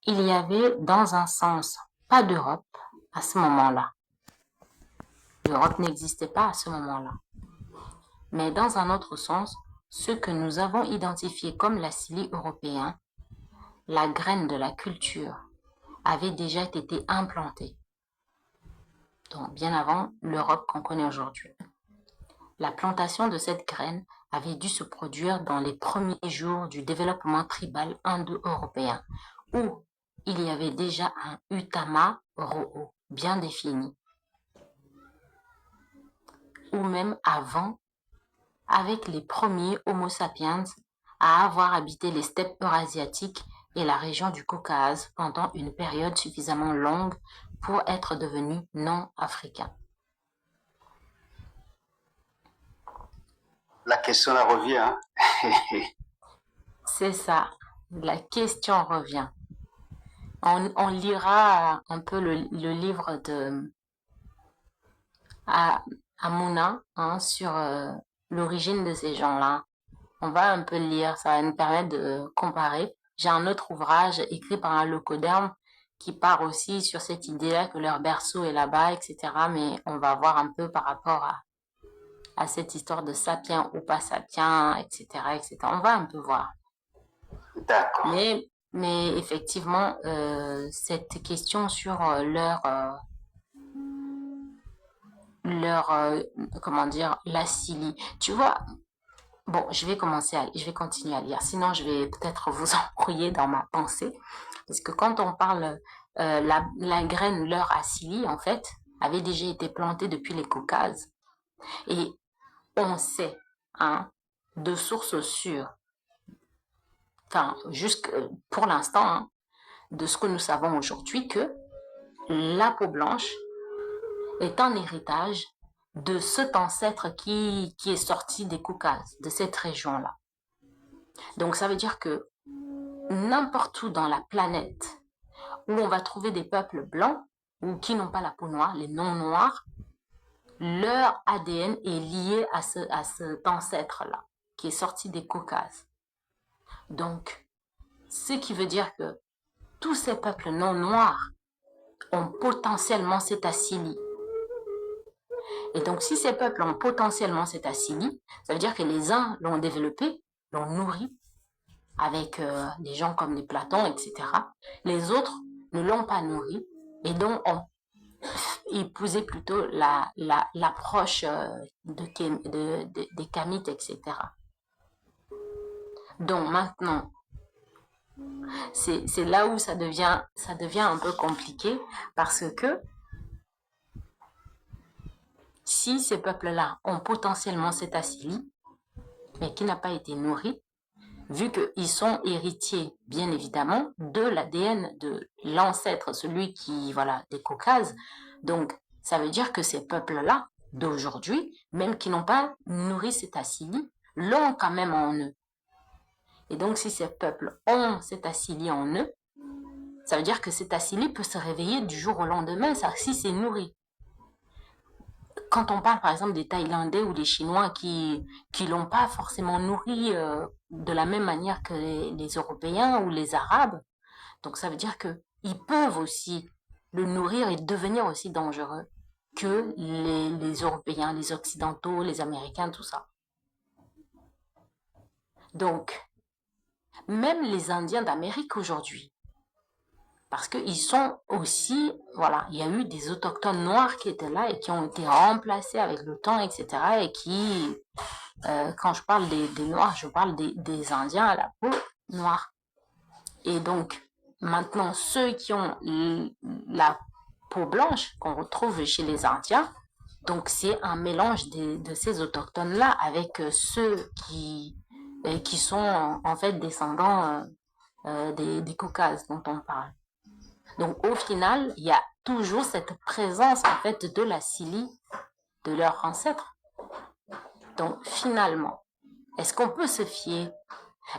Il y avait, dans un sens, pas d'Europe à ce moment-là. L'Europe n'existait pas à ce moment-là. Mais dans un autre sens, ce que nous avons identifié comme la Scilly européen, la graine de la culture, avait déjà été implantée. Donc bien avant l'Europe qu'on connaît aujourd'hui. La plantation de cette graine avait dû se produire dans les premiers jours du développement tribal indo-européen, où il y avait déjà un Utama-Ro'o bien défini, ou même avant, avec les premiers Homo sapiens à avoir habité les steppes eurasiatiques et la région du Caucase pendant une période suffisamment longue pour être devenus non africains. La question là revient. Hein? C'est ça, la question revient. On lira un peu le livre de Amouna sur l'origine de ces gens-là. On va un peu lire, ça va nous permettre de comparer. J'ai un autre ouvrage écrit par un locoderme qui part aussi sur cette idée-là que leur berceau est là-bas, etc. Mais on va voir un peu par rapport à cette histoire de sapiens ou pas sapiens, etc., etc. On va un peu voir. D'accord. Mais effectivement, cette question sur comment dire, la Scilly. Tu vois, bon, je vais continuer à lire. Sinon, je vais peut-être vous embrouiller dans ma pensée. Parce que quand on parle, la graine, leur à Scilly, en fait, avait déjà été plantée depuis les Caucases. Et on sait, hein, de sources sûres, enfin, jusque pour l'instant, hein, de ce que nous savons aujourd'hui, que la peau blanche est un héritage de cet ancêtre qui est sorti des Caucases, de cette région-là. Donc ça veut dire que n'importe où dans la planète où on va trouver des peuples blancs ou qui n'ont pas la peau noire, les non-noirs, leur ADN est lié à cet ancêtre-là, qui est sorti des Caucases. Donc, ce qui veut dire que tous ces peuples non-noirs ont potentiellement cet acili. Et donc, si ces peuples ont potentiellement cet acili, ça veut dire que les uns l'ont développé, l'ont nourri, avec des gens comme les Platons, etc. Les autres ne l'ont pas nourri et donc ont épousé plutôt l'approche des Kamites, etc. Donc maintenant, c'est là où ça devient un peu compliqué parce que si ces peuples-là ont potentiellement cet acili, mais qui n'a pas été nourri, vu qu'ils sont héritiers, bien évidemment, de l'ADN de l'ancêtre, celui qui, voilà, des Caucases. Donc, ça veut dire que ces peuples-là, d'aujourd'hui, même qui n'ont pas nourri cet acili, l'ont quand même en eux. Et donc, si ces peuples ont cet acili en eux, ça veut dire que cet acili peut se réveiller du jour au lendemain, ça, si c'est nourri. Quand on parle par exemple des Thaïlandais ou des Chinois qui l'ont pas forcément nourri de la même manière que les Européens ou les Arabes, donc ça veut dire que ils peuvent aussi le nourrir et devenir aussi dangereux que les Européens, les Occidentaux, les Américains, tout ça. Donc, même les Indiens d'Amérique aujourd'hui, parce qu'ils sont aussi, voilà, il y a eu des autochtones noirs qui étaient là et qui ont été remplacés avec le temps, etc. Et qui, quand je parle des noirs, je parle des Indiens à la peau noire. Et donc, maintenant, ceux qui ont la peau blanche qu'on retrouve chez les Indiens, donc c'est un mélange de ces autochtones-là avec ceux qui sont en fait descendants des Caucases dont on parle. Donc au final, il y a toujours cette présence en fait de la Scilly de leurs ancêtres. Donc finalement, est-ce qu'on peut se fier?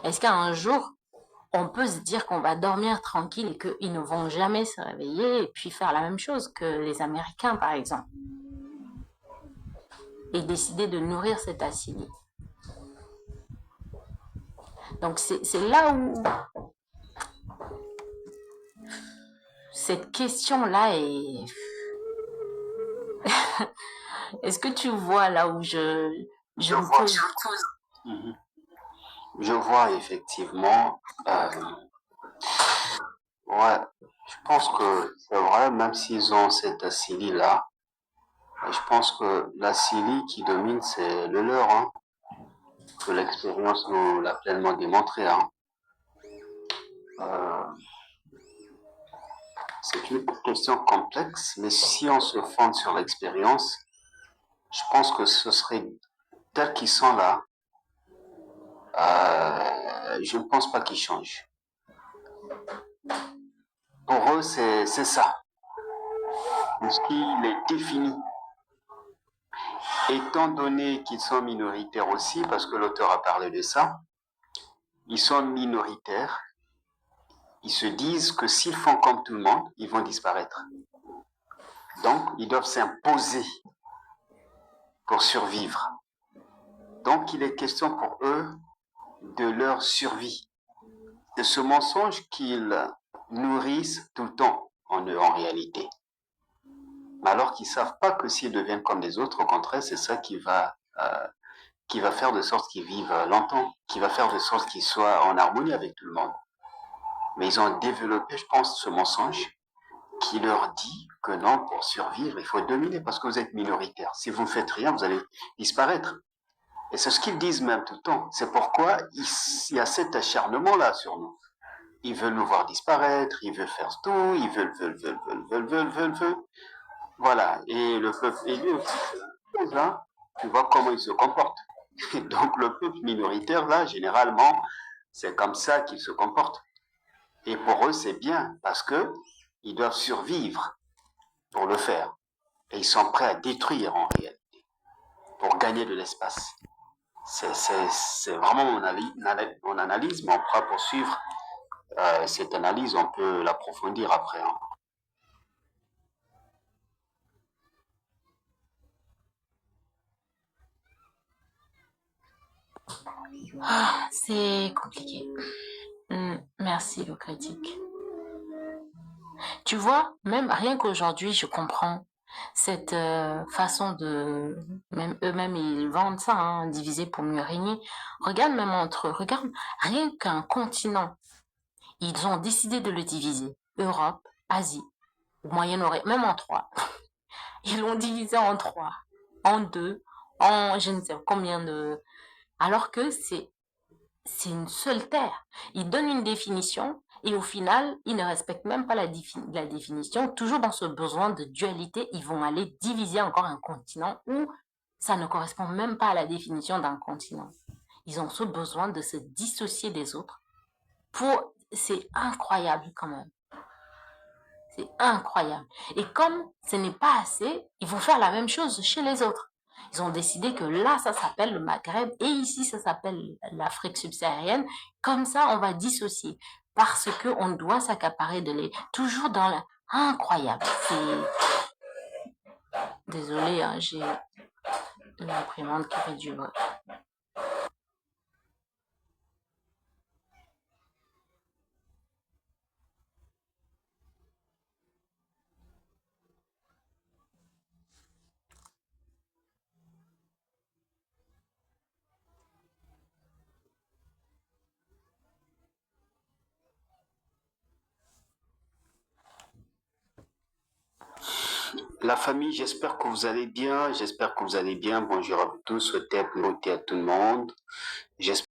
Est-ce qu'un jour, on peut se dire qu'on va dormir tranquille et qu'ils ne vont jamais se réveiller et puis faire la même chose que les Américains par exemple? Et décider de nourrir cet acide. Donc c'est là où cette question-là est... Est-ce que tu vois là où je me pose? Mhm. Je vois effectivement. Ouais, je pense que c'est vrai, même s'ils ont cette Assili-là, je pense que l'Assili qui domine, c'est le leur, hein, que l'expérience nous l'a pleinement démontré. Hein. Euh, c'est une question complexe, mais si on se fonde sur l'expérience, je pense que ce serait tel qu'ils sont là. Je ne pense pas qu'ils changent. Pour eux, c'est ça. Ce qu'il est défini. Étant donné qu'ils sont minoritaires aussi, parce que l'auteur a parlé de ça, ils sont minoritaires, ils se disent que s'ils font comme tout le monde, ils vont disparaître. Donc, ils doivent s'imposer pour survivre. Donc, il est question pour eux de leur survie. C'est ce mensonge qu'ils nourrissent tout le temps en eux, en réalité. Mais alors qu'ils ne savent pas que s'ils deviennent comme les autres, au contraire, c'est ça qui va faire de sorte qu'ils vivent longtemps, qui va faire de sorte qu'ils soient en harmonie avec tout le monde. Mais ils ont développé, je pense, ce mensonge qui leur dit que non, pour survivre, il faut dominer parce que vous êtes minoritaire. Si vous ne faites rien, vous allez disparaître. Et c'est ce qu'ils disent même tout le temps. C'est pourquoi il y a cet acharnement-là sur nous. Ils veulent nous voir disparaître, ils veulent faire tout, ils veulent. Voilà. Et le peuple élu aussi, là, tu vois comment il se comporte. Donc le peuple minoritaire, là, généralement, c'est comme ça qu'il se comporte. Et pour eux, c'est bien parce que ils doivent survivre pour le faire. Et ils sont prêts à détruire en réalité pour gagner de l'espace. C'est vraiment mon analyse, mais on pourra poursuivre cette analyse, on peut l'approfondir après. Hein. Ah, c'est compliqué. Merci, le critique. Tu vois, même rien qu'aujourd'hui, je comprends cette façon de... Même eux-mêmes, ils vendent ça, hein, diviser pour mieux régner. Regarde même entre eux, regarde, rien qu'un continent, ils ont décidé de le diviser. Europe, Asie, Moyen-Orient, même en trois. Ils l'ont divisé en trois, en deux, en je ne sais combien de... Alors que c'est une seule terre. Ils donnent une définition et au final, ils ne respectent même pas la définition. Toujours dans ce besoin de dualité, ils vont aller diviser encore un continent où ça ne correspond même pas à la définition d'un continent. Ils ont ce besoin de se dissocier des autres. C'est incroyable quand même. C'est incroyable. Et comme ce n'est pas assez, ils vont faire la même chose chez les autres. Ils ont décidé que là, ça s'appelle le Maghreb et ici, ça s'appelle l'Afrique subsaharienne. Comme ça, on va dissocier parce qu'on doit s'accaparer de les... Toujours dans la... Incroyable. Désolée, hein, j'ai l'imprimante qui fait du bruit. La famille, j'espère que vous allez bien. J'espère que vous allez bien. Bonjour à vous tous. Souhaitez à tout le monde. J'espère